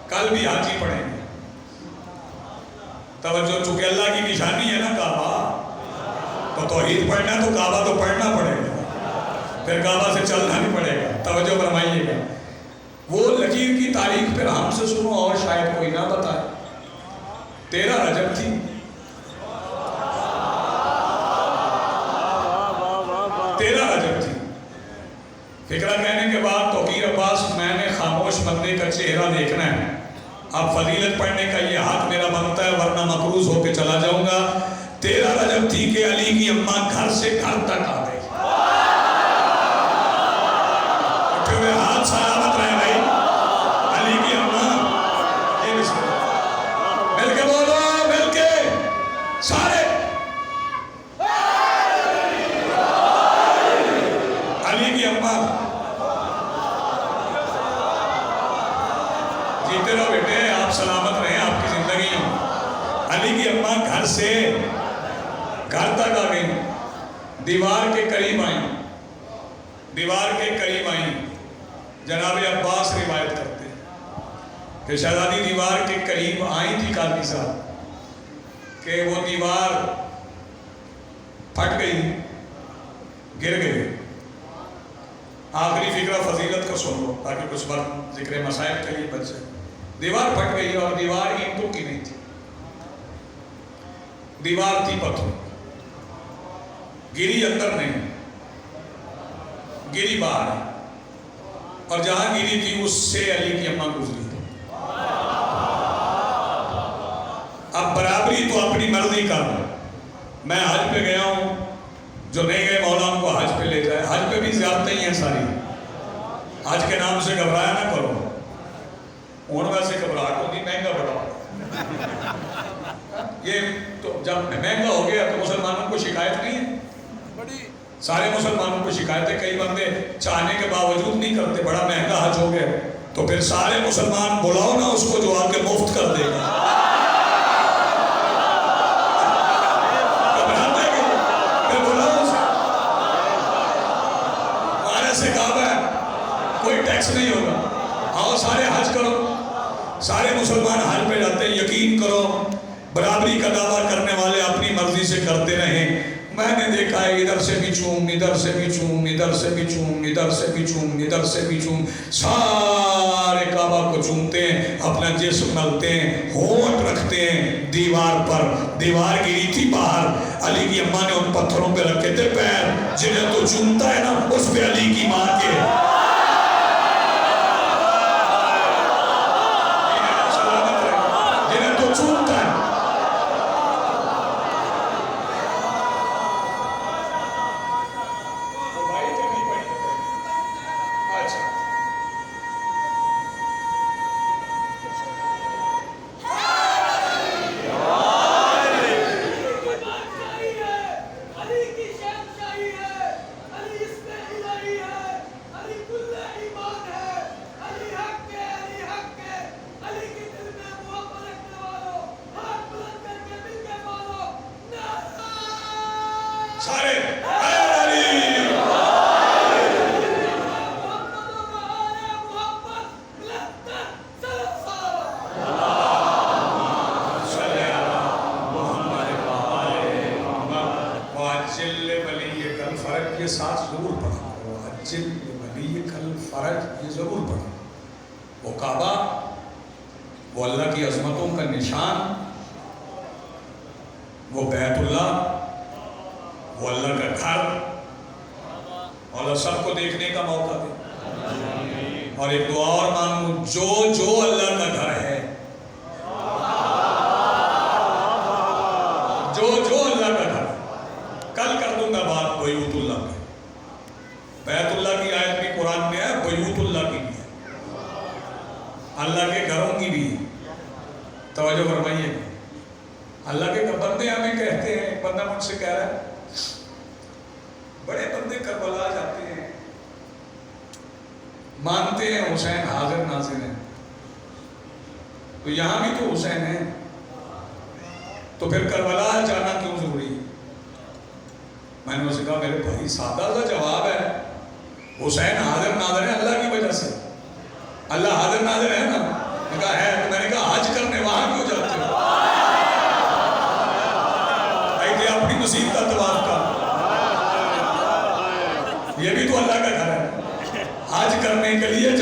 کل بھی حاجی پڑھیں گے. توجہ، چونکہ اللہ کی نشانی ہے نا کعبہ، تو توحید پڑھنا ہے تو کعبہ تو پڑھنا پڑے گا، پھر کعبہ سے چلنا نہیں پڑے گا. توجہ فرمائیے گا. وہ لکیر کی تاریخ پھر ہم سے سنو اور شاید کوئی نہ بتائے. 13 رجب تھی. 13 رجب تھی. فکرہ کہنے کے بعد توقیر عباس میں نے خاموش بندے کا چہرہ دیکھنا ہے. اب فضیلت پڑھنے کا یہ حق میرا بنتا ہے ورنہ مقروض ہو کے چلا جاؤں گا. 13 رجب تھی کہ علی کی اماں گھر سے گھر تک آ گئی. اٹھے ہوئے ہاتھ سلامت رہے بھائی. علی کی اماں یہ بسم اللہ مل کے بولو، مل کے سارے علی کی اماں. جیتے رہو بیٹے، آپ سلامت رہیں، آپ کی زندگی ہوں. علی کی اماں گھر سے گھر تک آ گئی. دیوار کے قریب آئیں. دیوار کے قریب آئیں. جناب عباس روایت کرتے ہیں کہ شہزادی دیوار کے قریب آئی تھی قاضی صاحب کہ وہ دیوار پھٹ گئی، گر گئی. آخری فکرہ فضیلت کو سن لو تاکہ کچھ وقت ذکر مسائل کے لیے بچ جائے. دیوار پھٹ گئی اور دیوار اینٹوں کی نہیں تھی، دیوار تھی پتھر. گری اندر نہیں، گری باہر، اور جہاں گری تھی اس سے علی کی اماں گزری. اب برابری تو اپنی مرضی کر لو. میں حج پہ گیا ہوں، جو نہیں گئے مولا ان کو حج پہ لے جائے. حج پہ بھی زیادتیں ہی ہیں ساری. حج کے نام سے گھبرایا نہ کرو. ان ویسے گھبراہٹ ہوتی مہنگا بڑا. یہ تو جب مہنگا ہو گیا تو مسلمانوں کو شکایت نہیں ہے. سارے مسلمانوں کو شکایت ہے. کئی بندے چاہنے کے باوجود نہیں کرتے. بڑا مہنگا حج ہو گیا تو پھر سارے مسلمان بلاؤ نا اس کو جو آ کے مفت کر دے گا. کوئی ٹیکس نہیں ہوگا. آؤ سارے حج کرو. سارے مسلمان حج پہ جاتے ہیں. یقین کرو برابری کا دعویٰ کرنے والے اپنی مرضی سے کرتے رہیں. میں نے دیکھا ہے ادھر سے بھی چوم، ادھر سے بھی چوم، ادھر سے بھی چوم، ادھر سے بھی چوم، ادھر سے بھی چوم. سارے کعبہ کو چومتے ہیں، اپنا جسم ملتے ہیں، ہونٹ رکھتے ہیں دیوار پر. دیوار گری تھی باہر. علی کی اماں نے ان پتھروں پہ رکھے تھے پیر. جنہیں تو چومتا ہے نا اس پہ علی کی ماں کے چونتا ہے. سارے یہ ساتھ ضرور پڑھا. وَعَجِّلْ لِوَلِيِّكَ الْفَرَجْ یہ ضرور پڑھا. وہ کعبہ، وہ اللہ کی عظمتوں کا نشان، وہ بیت اللہ، وہ اللہ کا گھر، اور سب کو دیکھنے کا موقع دے. اور ایک دعا اور مانگو، جو اللہ کا گھر ہے، جو اللہ کا گھر. کل کر دوں گا بات بیوت اللہ کی. بیت اللہ کی آیت بھی قرآن میں ہے، بیوت اللہ کی بھی ہے، اللہ کے گھروں کی بھی ہے. توجہ فرمائیے. اللہ کے بندے ہمیں کہتے ہیں، ایک بندہ مجھ سے کہہ رہا ہے بڑے بندے کربلا جاتے ہیں، مانتے ہیں حسین حاضر ناظر ہیں، تو یہاں بھی تو حسین ہے، تو پھر کربلا جانا کیوں ضروری ہے؟ میں نے اسے کہا میرے بھائی سادہ سا جواب ہے، حسین حاضر ناظر ہے اللہ کی وجہ سے. اللہ حاضر ناظر ہے نا. میں کہا ہے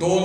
2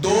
2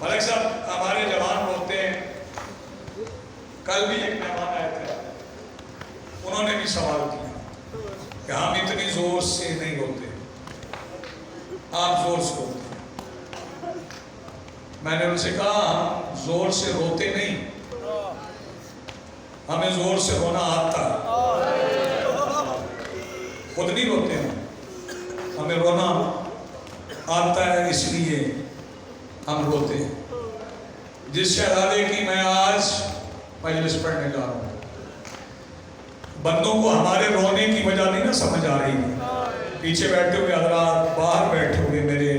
ملک صاحب ہمارے جوان روتے ہیں. کل بھی ایک مہمان آئے تھے, انہوں نے بھی سوال کیا کہ ہم اتنی زور سے نہیں روتے, آپ زور سے روتے ہیں. میں نے ان سے کہا ہم زور سے روتے نہیں, ہمیں زور سے رونا آتا ہے. خود نہیں روتے ہیں, ہمیں رونا آتا ہے, اس لیے ہم روتے ہیں. جس شہزادے کی میں آج مجلس پڑھنے جا رہا ہوں, بندوں کو ہمارے رونے کی وجہ نہیں نا سمجھ آ رہی. پیچھے بیٹھے ہوئے حضرات, باہر بیٹھے ہوئے میرے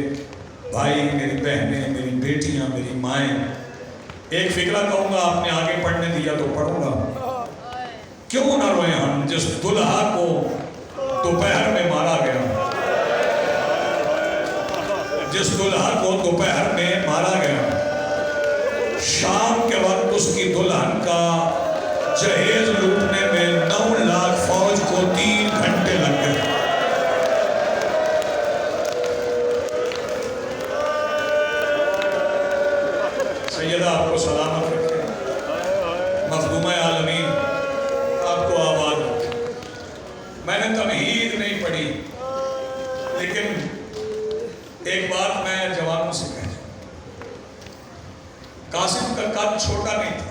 بھائی, میری بہنیں, میری بیٹیاں, میری مائیں, ایک فکرہ کہوں گا, آپ نے آگے پڑھنے دیا تو پڑھوں گا. کیوں نہ روئیں ہم جس دلہا کو دوپہر میں مارا گیا, جس دلہا کو دوپہر میں مارا گیا, شام کے وقت اس کی دلہن کا جہیز لوٹنے میں 9 لاکھ فوج کو 3 گھنٹے لگ گئے. سیدہ آپ کو سلامت رکھے, مخدومہ عالمین آپ کو آباد رکھے. میں نے تمہید نہیں پڑھی, لیکن ایک بات میں جوانوں سے کہہ دوں, قاسم کا قد چھوٹا نہیں تھا.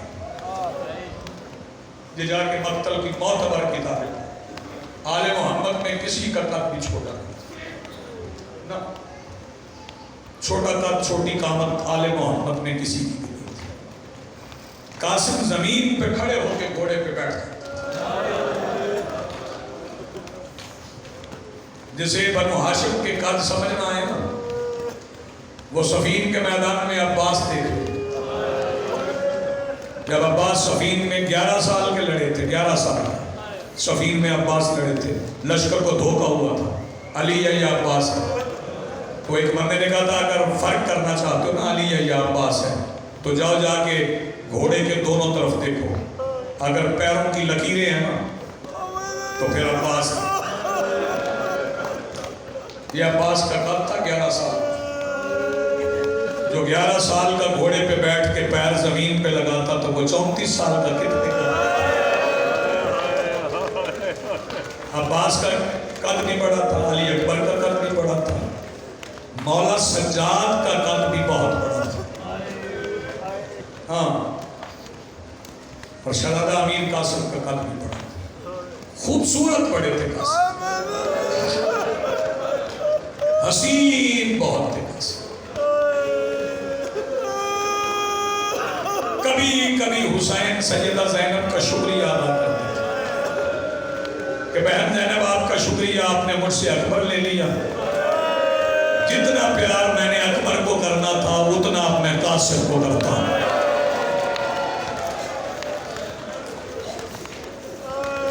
یہ جا کے مقتل کی معتبر کتاب ہے, آل محمد میں کسی کا قد بھی چھوٹا نہیں تھا. چھوٹا قد چھوٹی قامت آل محمد میں کسی کی بھی نہیں تھی. قاسم زمین پہ کھڑے ہو کے گھوڑے پہ بیٹھ گئے. جسے بنو ہاشم کے قد سمجھنا آئے نا, وہ صفین کے میدان میں عباس دیکھے. جب عباس صفین میں 11 سال کے لڑے تھے, 11 سال صفین میں عباس لڑے تھے, لشکر کو دھوکا ہوا تھا علی یا عباس ہے. تو ایک بندے نے کہا تھا اگر فرق کرنا چاہتے ہو نا علی یا عباس ہے تو جاؤ جا کے گھوڑے کے دونوں طرف دیکھو, اگر پیروں کی لکیریں ہیں نا تو پھر عباس ہے. یہ عباس کا قد تھا 11 سال. جو 11 سال کا گھوڑے پہ بیٹھ کے پیر زمین پہ لگاتا تو وہ 34 سال کا کتنے کا. عباس کا قد نہیں بڑا تھا, علی اکبر کا قد نہیں بڑا تھا, مولا سجاد کا قد بھی بہت بڑا تھا. ہاں, اور شہزادہ امیر قاسم کا قد بھی بڑا تھا. خوبصورت بڑے تھے قاسم, حسین بہت تھے قاسم. کبھی کبھی حسین سیدہ زینب کا شکریہ ادا کرتے تھے کہ بہن زینب آپ کا شکریہ, آپ نے مجھ سے اکبر لے لیا. جتنا پیار میں نے اکبر کو کرنا تھا اتنا اب میں قاسم کو کرتا ہوں.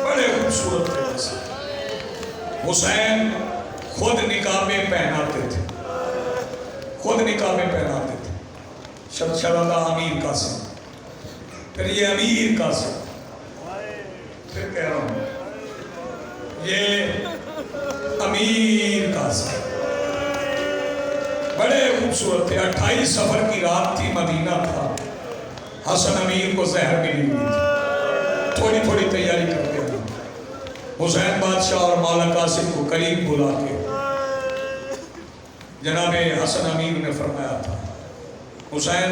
بڑے خوبصورت تھے قاسم. حسین خود نقابیں پہناتے تھے, خود نقابیں پہناتے تھے. شہزادہ امیر قاسم, پھر یہ امیر قاسم, پھر کہہ رہا ہوں یہ امیر قاسم. بڑے خوبصورت تھے. 28 سفر کی رات تھی, مدینہ تھا. حسن امیر کو زہر ملی ہوئی تھی, تھوڑی تھوڑی تیاری کرتے ہیں. حسین بادشاہ اور مولا قاسم کو قریب بلا کے جناب حسن امیر نے فرمایا تھا, حسین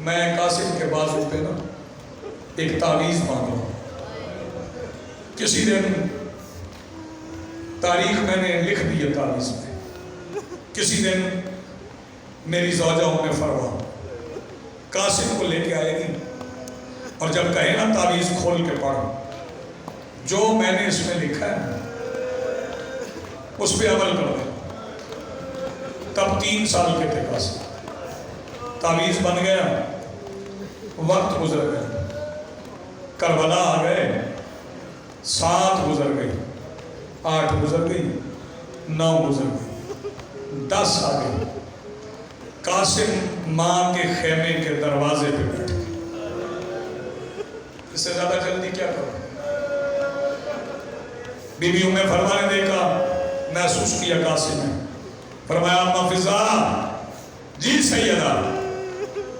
میں قاسم کے بازو پہ نا ایک تعویذ مانگا. کسی دن تاریخ میں نے لکھ دی ہے تعویذ میں, کسی دن میری زوجہ ام فروا قاسم کو لے کے آئے گی, اور جب کہے نا تعویذ کھول کے پڑھ, جو میں نے اس میں لکھا ہے اس پہ عمل کر دیں. تب 3 سال کے تھے قاسم. تعویذ بن گیا, وقت گزر گیا, کربلا آ گئے, 7 گزر گئی, 8 گزر گئی, 9 گزر گئی, 10 آ گئی. قاسم ماں کے خیمے کے دروازے پہ بیٹھ گئے. اس سے زیادہ جلدی کیا کرو. بی بی ام فرما نے دیکھا, محسوس کیا قاسم نے, فرمایا اما فضا, جی سیدہ,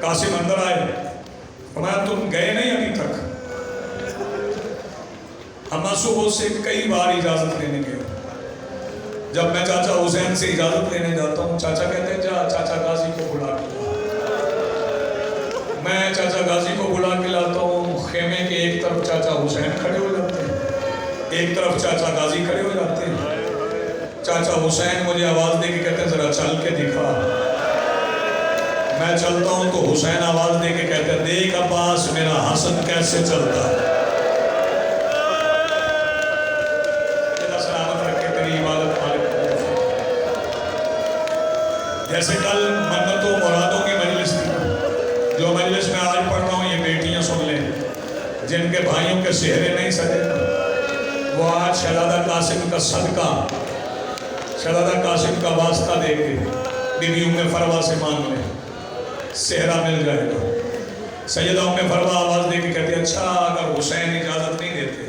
قاسم اندر آئے. فرمایا تم گئے نہیں ابھی تک؟ اما صبح سے کئی بار اجازت لینے گئے. جب میں چاچا حسین سے اجازت لینے جاتا ہوں چاچا کہتے ہیں جا چاچا غازی کو بلا کے لا. میں چاچا غازی کو بلا کے لاتا ہوں. خیمے کے ایک طرف چاچا حسین کھڑے ہو جاتے ہیں, ایک طرف چاچا غازی کھڑے ہو جاتے ہیں. چاچا حسین مجھے آواز دے کے کہتے ہیں ذرا چل کے دکھا. میں چلتا ہوں تو حسین آواز دے کے کہتے ہیں دیکھ عباس میرا حسن کیسے چلتا ہے. سلامت رکھے تیری عبادت مالک. جیسے کل منتوں مرادوں کی مجلس تھی, جو مجلس میں آج پڑھ رہا ہوں یہ بیٹیاں سن لیں جن کے بھائیوں کے چہرے نہیں سجے, وہ آج شہزادہ قاسم کا صدقہ, شہزادہ قاسم کا واسطہ دے کے بی بی ام فروا سے مانگ لیں, صحرا مل جائے گا. سیدہ ام فروا آواز دے کے کہتی اچھا اگر حسین اجازت نہیں دیتے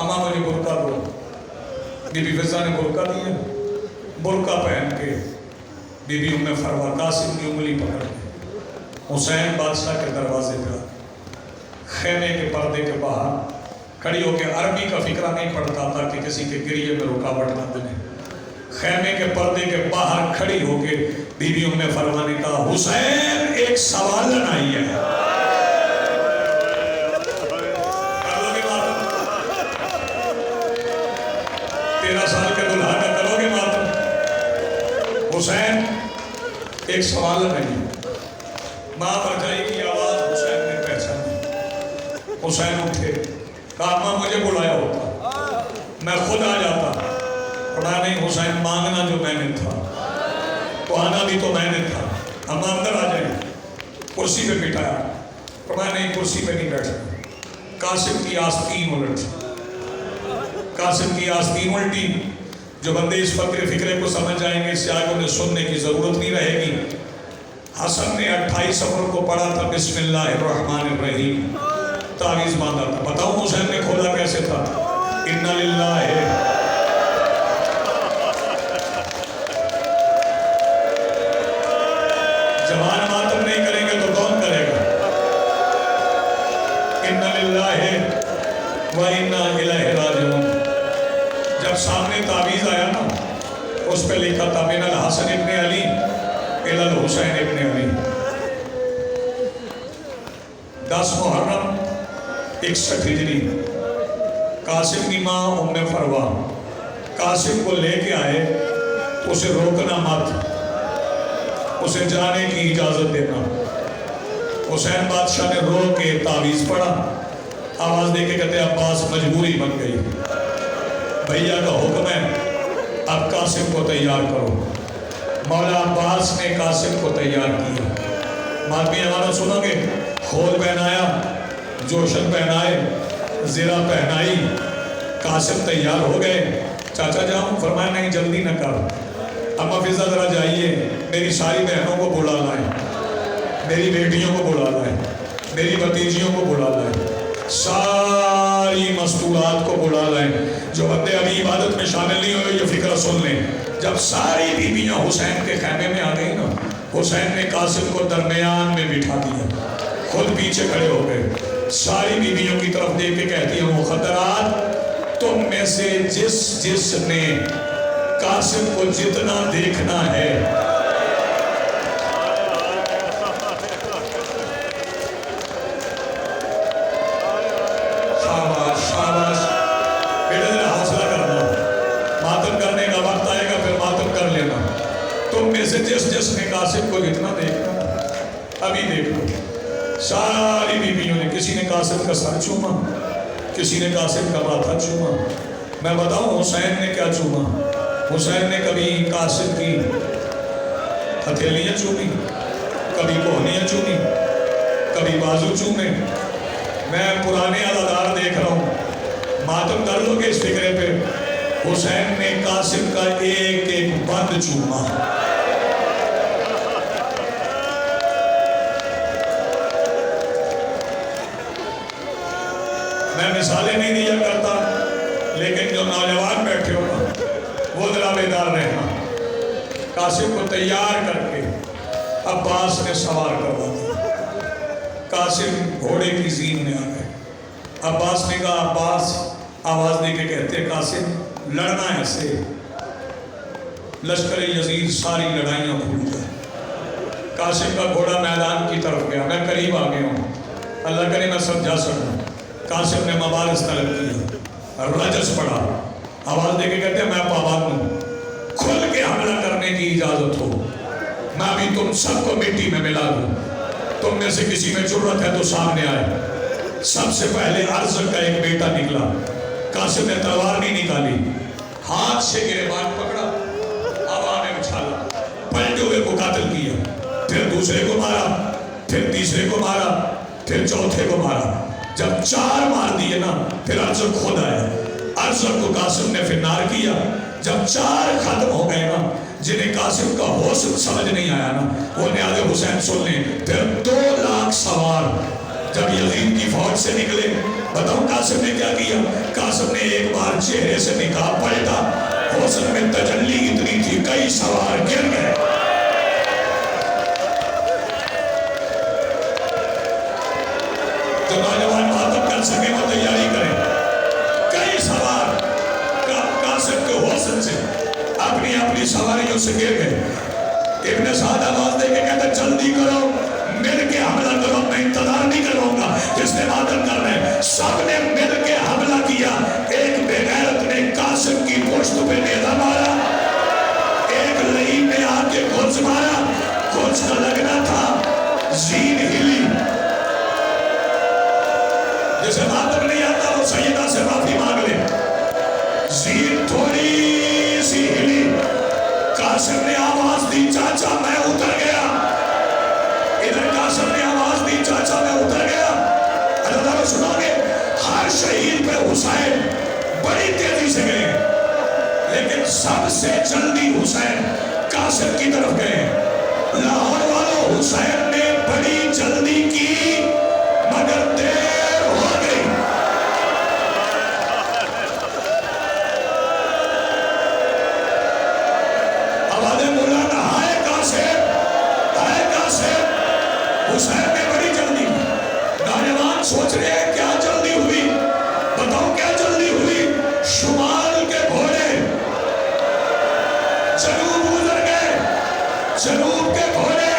اما مجھے برقع دو. بی بی فضہ نے برقع دیا. برقع پہن کے بی بی ام فروا قاسم کی انگلی پکڑ کے حسین بادشاہ کے دروازے پر خیمے کے پردے کے باہر کھڑی ہو کے عربی کا فکرہ نہیں پڑتا تھا کہ کسی کے گریے میں رکاوٹ نہ بنے. خیمے کے پردے کے باہر کھڑی ہو کے بی بی ام فرما نے کہا حسین ایک سوالن آئی ہے. کرو گے ماتم 13 سال کے دلہا کا کرو گے ماتم. حسین ایک سوالن آئی ہے. ماں برجائی کی آواز حسین نے پہچانی. حسین اٹھے کہا ماں مجھے بلایا ہوتا میں خود آ جاتا. فرمایا نہیں حسین مانگنا جو میں نے تھا تو آنا بھی تو میں نے تھا. اما اندر آ جائیں. کرسی پہ بٹھایا. فرمایا نہیں کرسی پہ نہیں بیٹھا. قاسم کی آستین الٹ. قاسم کی آستین الٹی. جو بندے اس فکرے کو سمجھ جائیں گے اس سے آگے انہیں سننے کی ضرورت نہیں رہے گی. حسن نے 28 صفر کو پڑھا تھا بسم اللہ الرحمن الرحیم, تعویذ باندھا تھا. بتاؤں حسین نے کھولا کیسے تھا؟ اِنَّ لِلَّهِ. جوان ماتم نہیں کریں گے تو کون کرے گا؟ اِنَّ لِلَّهِ وَإِنَّا إِلَيْهِ رَاجِعُونَ. جب سامنے تعویذ آیا نا اس پہ لکھا تھا من الحسن ابن علی الى الحسین ابن علی. 10 محرم 61 ہجری. قاسم کی ماں ام فروا قاسم کو لے کے آئے. اسے روکنا مت, اسے جانے کی اجازت دینا. حسین بادشاہ نے رو کے تعویذ پڑھا. آواز دے کے کہتے عباس مجبوری بن گئی, بھیا کا حکم ہے اب قاسم کو تیار کرو. مولا عباس نے قاسم کو تیار کیا. ماتمی ہمارا سنو گے. کھول پہنایا, جوشن پہنائے, زرہ پہنائی. قاسم تیار ہو گئے. چاچا جاؤں؟ فرمایا نہیں جلدی نہ کر. اما فضہ ذرا جائیے میری ساری بہنوں کو بلا لائیں, میری بیٹیوں کو بلا لائیں, میری بھتیجیوں کو بلا لائیں, ساری مستورات کو بلا لائیں. جو بندے ابھی عبادت میں شامل نہیں ہوئے یہ فکر سن لیں. جب ساری بیویاں حسین کے خیمے میں آ گئی نا حسین نے قاسم کو درمیان میں بٹھا دیا, خود پیچھے کھڑے ہو گئے. ساری بیویوں کی طرف دیکھ کے کہتی ہیں مخدرات تم میں سے جس نے قاسم کو جتنا دیکھنا ہے شاباش شاباش بیٹے ذرا حوصلہ کرنا. ماتم کرنے کا وقت آئے گا پھر ماتم کر لینا. تم میں سے جس نے قاسم کو جتنا دیکھنا ابھی دیکھ لو. ساری بیویوں نے, کسی نے قاسم کا سر چوما, کسی نے قاسم کا ماتھا چوما. میں بتاؤں حسین نے کیا چوما؟ حسین نے کبھی قاسم کی ہتھیلیاں چومی, کبھی کوہنیاں چومی, کبھی بازو چومے. میں پرانے ادادار دیکھ رہا ہوں. ماتم کر لو گے اس فکرے پہ. حسین نے قاسم کا ایک ایک بند چوما. میں مثالیں نہیں دیا کرتا لیکن جو نوجوان بیٹھے ہو وہ ذرا بیدار رہنا. قاسم کو تیار کر کے عباس نے سوار کروا دیا. قاسم گھوڑے کی زین میں آ گئے. عباس نے کہا عباس آواز دے کے کہتے قاسم لڑنا ہے سے. لشکر یزید ساری لڑائیاں بھول گئے. قاسم کا گھوڑا میدان کی طرف گیا. میں قریب آ گیا ہوں, اللہ کرے میں سمجھا سکوں. قاسم نے مبارز طلب کیا, رجس پڑا, آواز دے کے کہتے ہیں میں پابند ہوں, کھل کے حملہ کرنے کی اجازت ہو, میں بھی تم سب کو مٹی میں ملا دوں. تم میں سے کسی میں ضرورت ہے تو سامنے آئے. سب سے پہلے ارزق کا ایک بیٹا نکلا. قاسم نے تلوار نہیں نکالی, ہاتھ سے گریبان پکڑا, ہوا میں اچھالا, پلٹے ہوئے کو قاتل کیا. پھر دوسرے کو مارا, پھر تیسرے کو مارا, پھر چوتھے کو مارا. جب 4 مار دیے نا پھر ارزق خود آیا. ارزق کو قاسم نے فنار کیا. جب 4 ختم ہو گئے نا, جنہیں قاسم کا حسن سمجھ نہیں آیا نا, وہ نیاز حسین سن لیں. پھر 2 لاکھ سوار جب یزید کی فوج سے نکلے, بتاؤں قاسم نے کیا کیا؟ قاسم نے ایک بار چہرے سے نکاح پلٹا, حسن میں تجلی اتنی تھی کئی سوار گر گئے. جو نوجوان ماتم کر سکے وہ تیاری کریں. کئی سوار قاسم کے حسن سے اپنی اپنی سواریوں سے گر گئے. ابن سعد آواز دے کے کہتے جلدی کرو, مل کے حملہ کرو, میں انتظار نہیں کروں گا جس نے ماتم کر رہے. سب نے مل کے حملہ کیا. ایک بے غیرت نے قاسم کی پشت پہ نیزہ مارا, ایک لئیم نے آ کے گھوڑ مارا. گھوڑ کا لگنا تھا, زین ہلی. جسے ماتم نہیں آتا وہ سیدہ سے معافی مانگ لے. زین تھوڑی سی ہلی. قاسم نے آواز دی چاچا میں اتر گیا. ادھر قاسم نے آواز دی چاچا میں اتر گیا. اللہ تعالیٰ سنو گے, ہر شہید پہ حسین بڑی تیزی سے گئے, لیکن سب سے جلدی حسین قاسم کی طرف گئے. لاہور والوں, حسین نے بڑی جلدی کی مگر دیر ہو گئی. آوازیں مولا نہ ہائے قاسم, ہائے قاسم. حسین نے بڑی جلدی. نوجوان سوچ رہے ہیں کیا جلدی ہوئی, بتاؤ کیا جلدی ہوئی. شمال کے گھوڑے جنوب گزر گئے, جنوب کے گھوڑے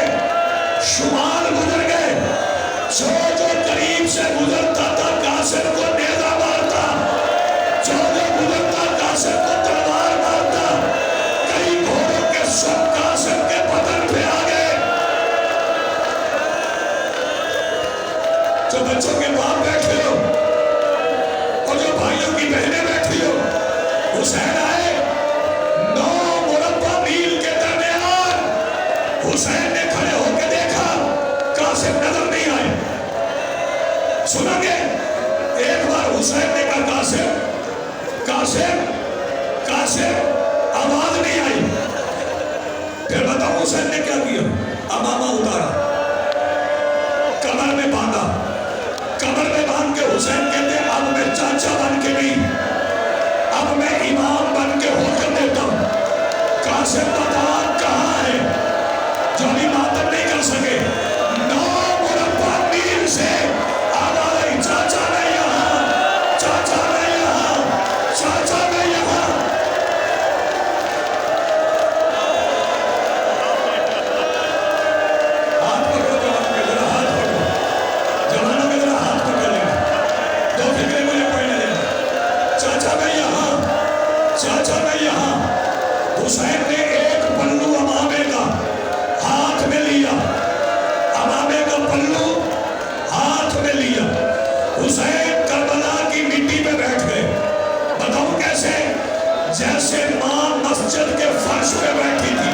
شمال گزر گئے. جو قریب سے گزرتا تھا قاسم کو نیزہ مارتا, جو گزرتا قاسم کو تلوار مارتا. کئی گھوڑوں کے سب قاسم کے بدن پہ آ گئے. جو بچوں کے باپ بیٹھے ہو اور جو بھائیوں کی بہنیں بیٹھی ہو, حسین آئے 9 مربع میل کے درمیان. حسین نے کھڑے ہو کے دیکھا, قاسم نظر نہیں آئے. سنا گے ایک بار حسین نے کہا قاسم قاسم قاسم, آواز نہیں آئی. پھر بتاؤ حسین نے کیا کیا؟ امامہ اتارا, کمر میں باندھا. کمر میں باندھ کے حسین کہتے ہیں اب میں چاچا بن کے نہیں, اب میں امام بن کے حکم دیتا ہوں. قاسم بتا کہاں ہے جو ابھی ماتم نہیں کر سکے. 9 مربع میل سے آواز آئی, چاچا میں یہاں, چاچا میں یہاں, چاچا میں یہاں. ہاتھ پکڑو جوانوں کے, ذرا ہاتھ پکڑو جوانوں کے, ذرا ہاتھ پکڑ لیں. 2 فکریں مجھے پڑھنے دیں. چاچا میں یہاں, چاچا میں یہاں. حسین نے ایک پلو امامے کا ہاتھ میں لیا, امامے کا پلو ہاتھ میں لیا. حسین کربلا کی مٹی پہ بیٹھ گئے. بتاؤں کیسے؟ جیسے ماں مسجد کے فرش پہ بیٹھی تھی.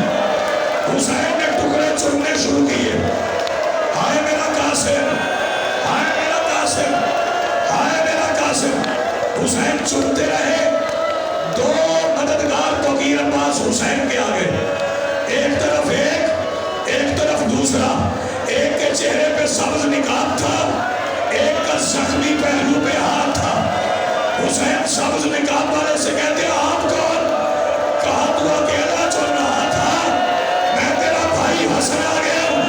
حسین نے ٹکڑے چننے شروع کیے. ہائے میرا قاسم, ہائے میرا قاسم, ہائے میرا قاسم. حسین چنتے رہے. 2 مددگار توقیر عباس حسین کے آگے, ایک طرف ایک طرف دوسرا. ایک کے چہرے پہ سبز نقاب تھا, ایک کا زخمی پہلو پہ ہاتھ تھا. حسین سبز نقاب والے سے کہتے ہیں آپ کون؟ کہا تو اکیلا چن رہا تھا, میں تیرا بھائی حسن آ گیا ہوں.